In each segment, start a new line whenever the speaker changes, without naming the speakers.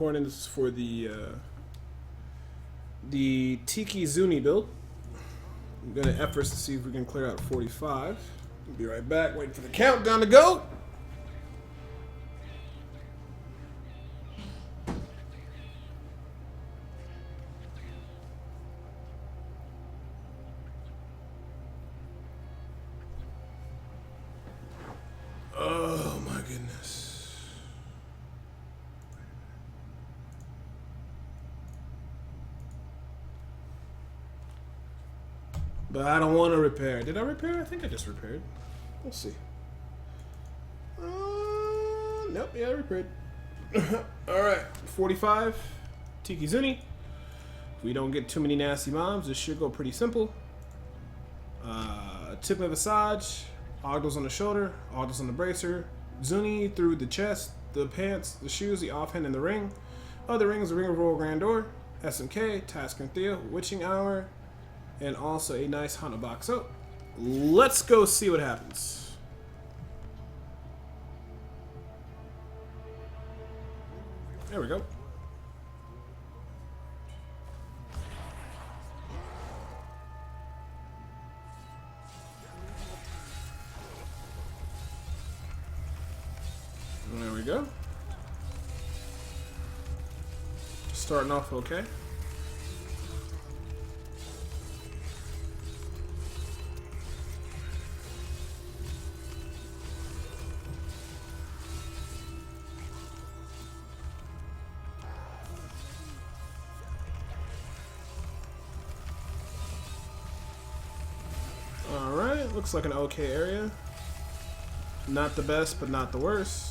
Morning. This is for the Tiki Zuni build. I'm gonna effort to see if we can clear out 45. We'll be right back. Waiting for the countdown to go. Oh my goodness. But I don't want to repair. Did I repair? I think I just repaired. We'll see. Nope, yeah, I repaired. Alright, 45. Tiki Zuni. If we don't get too many nasty mobs, this should go pretty simple. Tip of massage, Ogdles on the shoulder, Ogdles on the bracer, Zuni through the chest, the pants, the shoes, the offhand, and the ring. Other rings, the Ring of Royal Grandeur, SMK, Task and Theo, Witching Hour, and also a nice Hana box. So, let's go see what happens. There we go. There we go. Starting off okay. Alright, looks like an okay area. Not the best, but not the worst.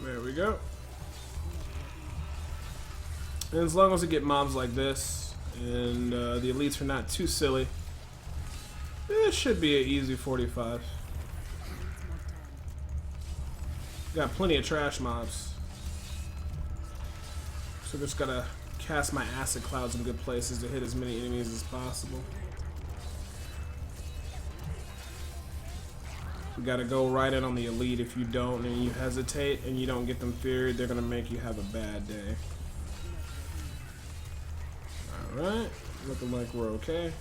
There we go. And as long as we get mobs like this, and the elites are not too silly, it should be an easy 45. Got plenty of trash mobs. So just gotta cast my acid clouds in good places to hit as many enemies as possible. You gotta go right in on the elite. If you don't and you hesitate and you don't get them feared, they're gonna make you have a bad day. Alright, looking like we're okay.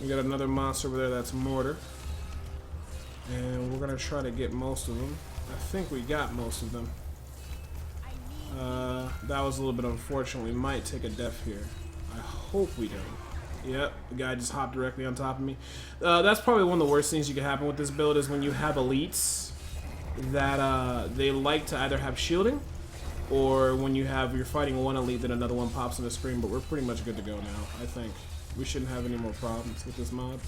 We got another monster over there that's mortar. And we're gonna try to get most of them. I think we got most of them. That was a little bit unfortunate. We might take a death here. I hope we don't. Yep, the guy just hopped directly on top of me. That's probably one of the worst things you can happen with this build is when you have elites that they like to either have shielding, or when you're fighting one elite that another one pops on the screen. But we're pretty much good to go now. I think we shouldn't have any more problems with this mod.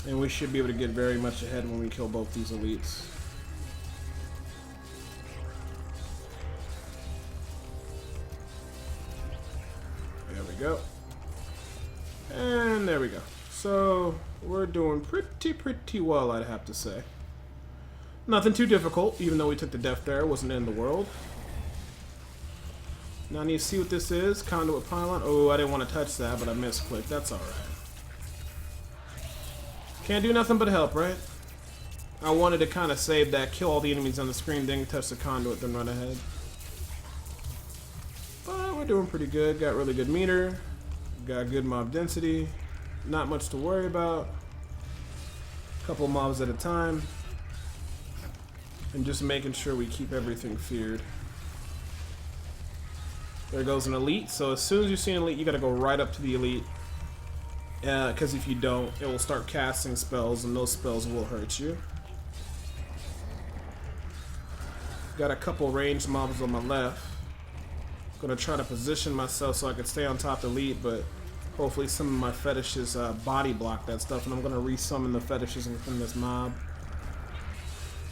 And we should be able to get very much ahead when we kill both these elites. There we go. And there we go. So, we're doing pretty well, I'd have to say. Nothing too difficult, even though we took the death there. It wasn't in the world. Now I need to see what this is. Conduit pylon. Oh, I didn't want to touch that, but I misclicked. That's alright. Can't do nothing but help, right? I wanted to kind of save that, kill all the enemies on the screen, then touch the conduit, then run ahead. But we're doing pretty good. Got really good meter. Got good mob density. Not much to worry about. Couple mobs at a time. And just making sure we keep everything feared. There goes an elite. So as soon as you see an elite, you gotta go right up to the elite. Because if you don't, it will start casting spells, and those spells will hurt you. Got a couple ranged mobs on my left. Gonna try to position myself so I can stay on top of the lead, but hopefully some of my fetishes body block that stuff, and I'm gonna resummon the fetishes within this mob.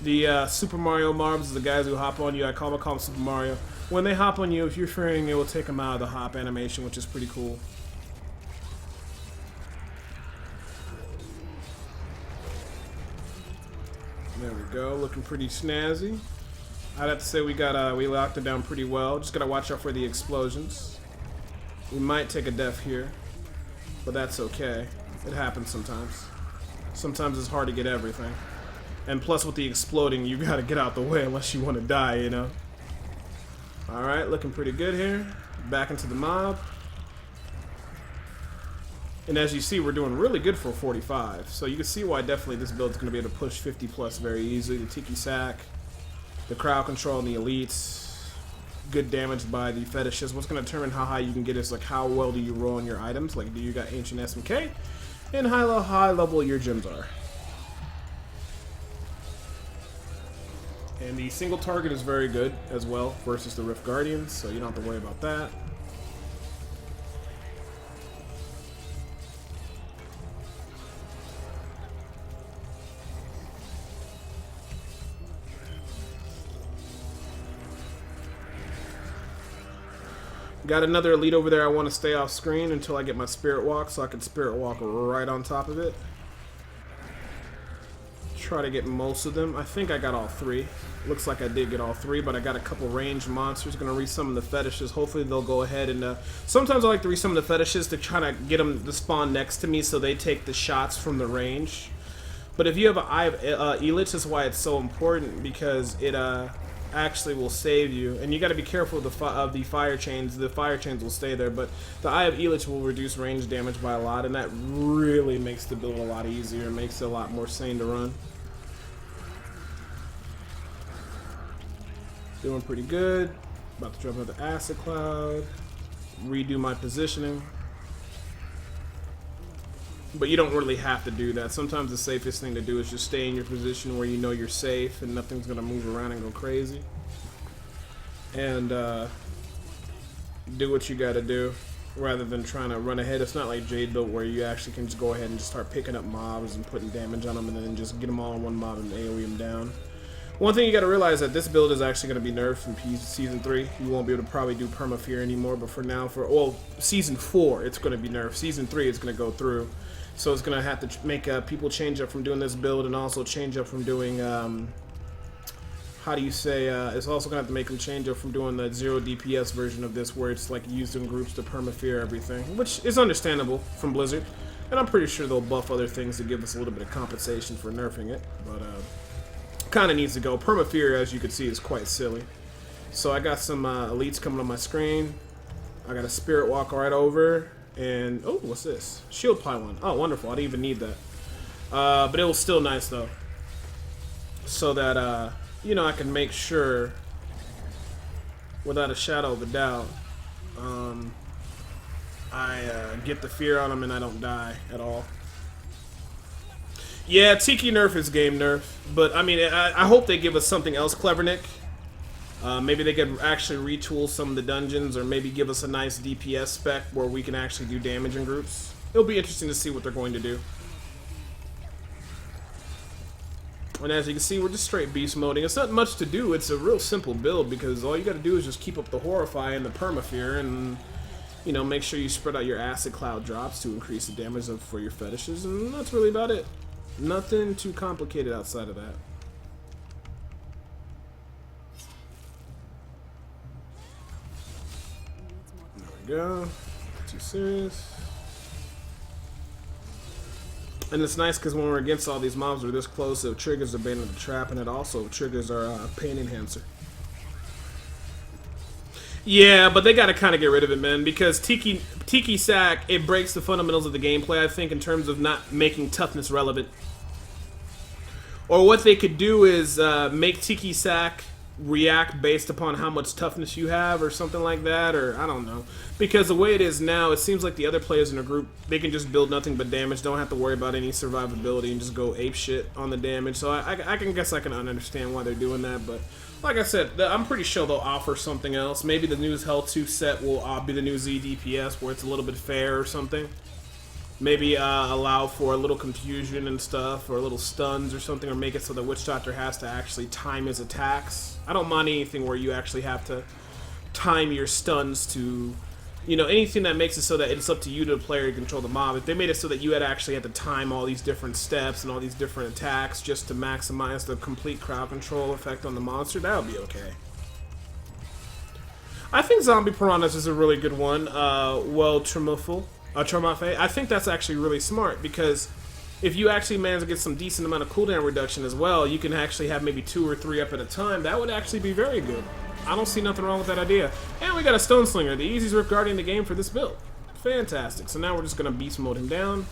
The Super Mario mobs, the guys who hop on you, I call them Super Mario. When they hop on you, if you're fearing, it will take them out of the hop animation, which is pretty cool. There we go, looking pretty snazzy. I'd have to say we locked it down pretty well. Just gotta watch out for the explosions. We might take a def here, but that's okay. It happens sometimes. Sometimes it's hard to get everything. And plus with the exploding, you gotta get out the way unless you want to die, you know? Alright, looking pretty good here. Back into the mob. And as you see, we're doing really good for 45. So you can see why definitely this build is going to be able to push 50 plus very easily. The Tiki Sack, the crowd control, and the elites. Good damage by the fetishes. What's going to determine how high you can get is like how well do you roll on your items. Like do you got ancient SMK? And how high level your gems are. And the single target is very good as well versus the Rift Guardians, so you don't have to worry about that. Got another elite over there. I want to stay off screen until I get my spirit walk so I can spirit walk right on top of it. Try to get most of them. I think I got all three. Looks like I did get all three, but I got a couple ranged monsters. Gonna resummon the fetishes. Hopefully they'll go ahead and sometimes I like to resummon the fetishes to try to get them to spawn next to me so they take the shots from the range. But if you have an Eye of Elix, that's why it's so important, because it actually will save you. And you got to be careful of the fire chains. The fire chains will stay there, but the Eye of Elix will reduce range damage by a lot, and that really makes the build a lot easier. It makes it a lot more sane to run. Doing pretty good. About to drop another acid cloud. Redo my positioning. But you don't really have to do that. Sometimes the safest thing to do is just stay in your position where you know you're safe and nothing's going to move around and go crazy. And do what you got to do rather than trying to run ahead. It's not like Jade built where you actually can just go ahead and just start picking up mobs and putting damage on them and then just get them all in one mob and AoE them down. One thing you got to realize that this build is actually going to be nerfed in Season 3. You won't be able to probably do perma-fear anymore, but for now, Season 4, it's going to be nerfed. Season 3, it's going to go through. So it's going to have to make people change up from doing this build and also change up from doing, it's also going to have to make them change up from doing the 0 DPS version of this where it's like used in groups to perma-fear everything, which is understandable from Blizzard. And I'm pretty sure they'll buff other things to give us a little bit of compensation for nerfing it, but kind of needs to go. Perma-fear, as you can see, is quite silly. So I got some elites coming on my screen. I got a spirit walk right over. And, oh, what's this? Shield pylon. Oh, wonderful. I didn't even need that. But it was still nice, though. So that, you know, I can make sure, without a shadow of a doubt, I get the fear on them and I don't die at all. Yeah, Tiki nerf is game nerf. But, I mean, I hope they give us something else clever, Nick. Maybe they could actually retool some of the dungeons, or maybe give us a nice DPS spec where we can actually do damage in groups. It'll be interesting to see what they're going to do. And as you can see, we're just straight beast moding. It's not much to do. It's a real simple build because all you got to do is just keep up the Horrify and the Permafear, and you know, make sure you spread out your acid cloud drops to increase the damage for your fetishes, and that's really about it. Nothing too complicated outside of that. There we go. Not too serious. And it's nice because when we're against all these mobs, we're this close, it triggers the Bane of the Trap, and it also triggers our Pain Enhancer. Yeah, but they gotta kind of get rid of it, man, because Tiki Sack, it breaks the fundamentals of the gameplay, I think, in terms of not making toughness relevant. Or what they could do is make Tiki Sack react based upon how much toughness you have or something like that, or I don't know. Because the way it is now, it seems like the other players in the group, they can just build nothing but damage, don't have to worry about any survivability, and just go ape shit on the damage. So I guess I can understand why they're doing that, but Like I said, I'm pretty sure they'll offer something else. Maybe the new Hell 2 set will be the new Z DPS, where it's a little bit fair or something. Maybe allow for a little confusion and stuff, or a little stuns or something, or make it so that Witch Doctor has to actually time his attacks. I don't mind anything where you actually have to time your stuns to, you know, anything that makes it so that it's up to you, the player, to control the mob. If they made it so that you actually had to time all these different steps and all these different attacks just to maximize the complete crowd control effect on the monster, that would be okay. I think Zombie Piranhas is a really good one. Tremafe. I think that's actually really smart, because if you actually manage to get some decent amount of cooldown reduction as well, you can actually have maybe 2 or 3 up at a time. That would actually be very good. I don't see nothing wrong with that idea. And we got a Stone Slinger, the easiest Rift Guardian in the game for this build. Fantastic. So now we're just going to beast mode him down.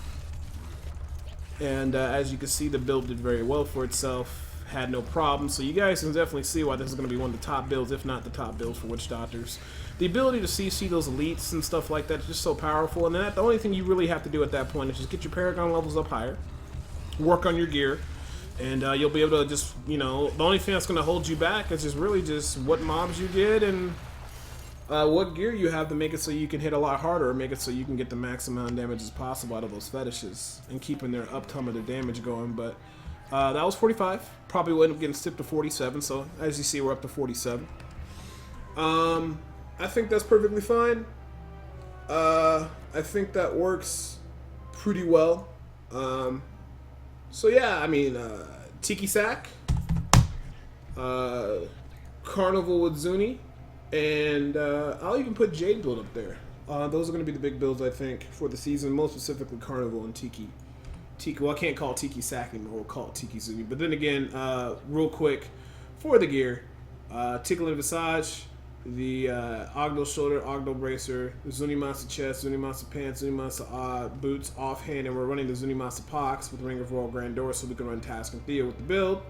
And as you can see, the build did very well for itself. Had no problems. So you guys can definitely see why this is going to be one of the top builds, if not the top build for Witch Doctors. The ability to CC those elites and stuff like that is just so powerful. And then the only thing you really have to do at that point is just get your Paragon levels up higher. Work on your gear. And you'll be able to just, you know, the only thing that's going to hold you back is just really just what mobs you get and what gear you have to make it so you can hit a lot harder, or make it so you can get the max amount of damage as possible out of those fetishes and keeping their uptime of their damage going. But that was 45. Probably will end up getting stipped to 47. So as you see, we're up to 47. I think that's perfectly fine. I think that works pretty well. So yeah, I mean, Tiki Sack, Carnival with Zuni, and I'll even put Jade build up there. Those are going to be the big builds, I think, for the season, most specifically Carnival and Tiki. Well, I can't call it Tiki Sack anymore, we'll call it Tiki Zuni. But then again, real quick, for the gear, Tickling Visage, the Ogdo Shoulder, Ogdo Bracer, the Zunimasa Chest, Zunimasa Pants, Zunimasa Boots offhand, and we're running the Zunimasa Pox with Ring of Royal Grandeur so we can run Task and Theo with the build.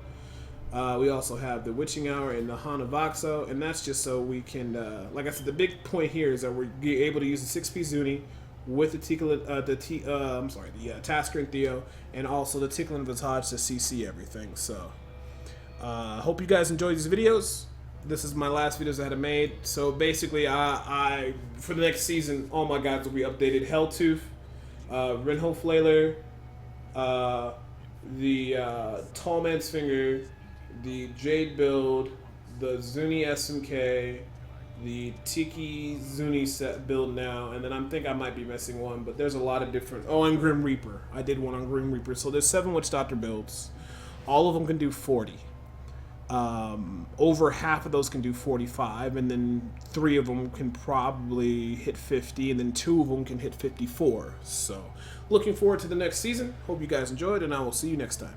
We also have the Witching Hour and the Hana Voxo, and that's just so we can, like I said, the big point here is that we're able to use the 6-piece Zuni with the Tasker and Theo, and also the Tickling Visage to CC everything. So, hope you guys enjoyed these videos. This is my last videos I had made. So basically, I for the next season, all my guys will be updated. Helltooth, Renho Flailer, the Tallman's Finger, the Jade build, the Zuni SMK, the Tiki Zuni set build now, and then I think I might be missing one, but there's a lot of different. Oh, and Grim Reaper. I did one on Grim Reaper. So there's 7 Witch Doctor builds. All of them can do 40. Over half of those can do 45, and then 3 of them can probably hit 50, and then 2 of them can hit 54. So, looking forward to the next season. Hope you guys enjoyed, and I will see you next time.